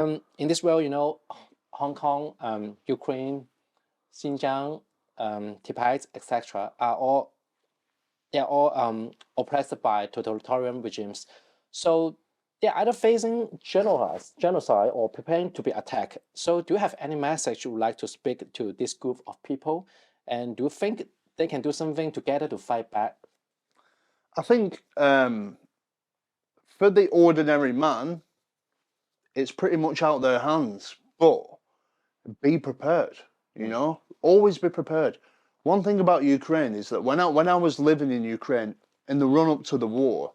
In this world, Hong Kong, Ukraine, Xinjiang, Tibet, etc., are all oppressed by totalitarian regimes. So they're either facing genocide or preparing to be attacked. So do you have any message you would like to speak to this group of people? And do you think they can do something together to fight back? I think for the ordinary man, it's pretty much out their hands, but be prepared, always be prepared. One thing about Ukraine is that when I was living in Ukraine, in the run-up to the war,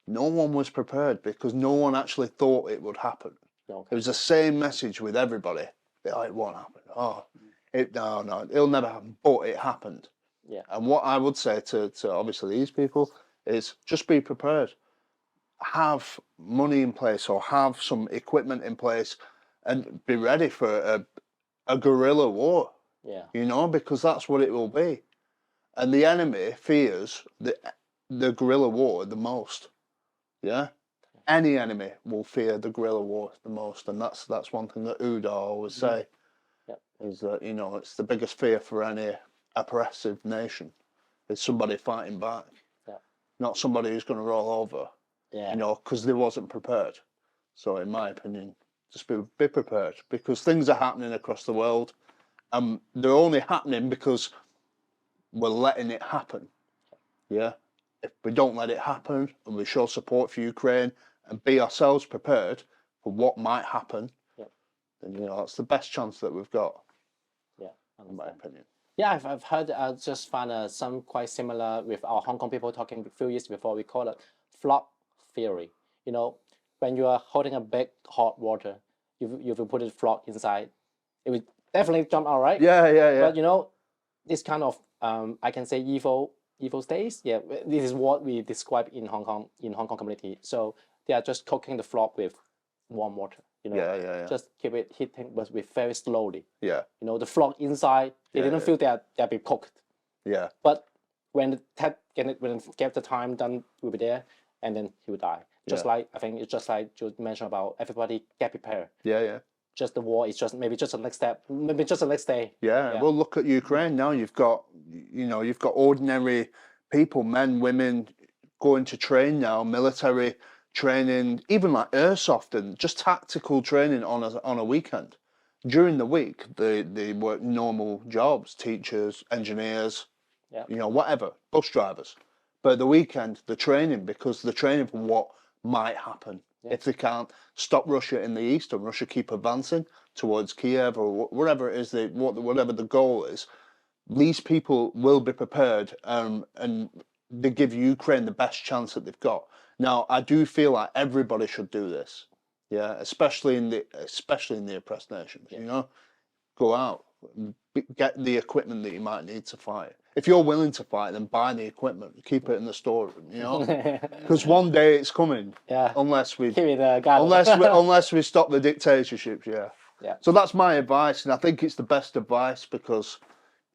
no one was prepared because no one actually thought it would happen. Okay. It was the same message with everybody. It won't happen. No, it'll never happen. But it happened. Yeah. And what I would say to obviously these people is just be prepared. Have money in place or have some equipment in place and be ready for a guerrilla war. Yeah. Because that's what it will be. And the enemy fears the guerrilla war the most. Yeah? Any enemy will fear the guerrilla war the most. And that's one thing that Uda always say. Yep. Is that, it's the biggest fear for any oppressive nation. It's somebody fighting back. Yeah. Not somebody who's going to roll over. Yeah. Because they wasn't prepared. So in my opinion, just be prepared, because things are happening across the world. They're only happening because we're letting it happen. Yeah. If we don't let it happen and we show support for Ukraine and be ourselves prepared for what might happen, then that's the best chance that we've got. Yeah, in my opinion. Yeah, I've heard. I just found some quite similar with our Hong Kong people talking a few years before. We call it flock theory. When you are holding a big hot water, if you put a flock inside, it will definitely jump out, right? Yeah. But this kind of I can say evil states. Yeah, this is what we describe in Hong Kong community. So they are just cooking the flock with warm water. Yeah. Just keep it heating, but with very slowly. Yeah. The flock inside, they didn't feel that they'll be cooked. Yeah. But when it get the time done, we'll be there, and then he will die. Like I think it's just like you mentioned about everybody get prepared. Yeah. Just the war is just maybe just the next step, maybe just the next day. Yeah. Well, look at Ukraine now. You've got ordinary people, men, women, going to train now, military training, even like airsoft and just tactical training on a weekend. During the week, they work normal jobs, teachers, engineers, whatever, bus drivers. But the weekend, they're training because they're training for what might happen. If they can't stop Russia in the east, and Russia keep advancing towards Kiev or wherever it is, whatever the goal is, these people will be prepared, and they give Ukraine the best chance that they've got. Now, I do feel like everybody should do this, especially in the oppressed nations. Go out, get the equipment that you might need to fight. If you're willing to fight, then buy the equipment, keep it in the storeroom. Because one day it's coming. Yeah. Unless we stop the dictatorships. Yeah. So that's my advice, and I think it's the best advice because,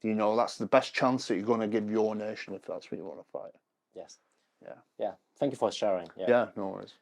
that's the best chance that you're going to give your nation if that's what you want to fight. Yes. Yeah. Yeah. Thank you for sharing. Yeah. No worries.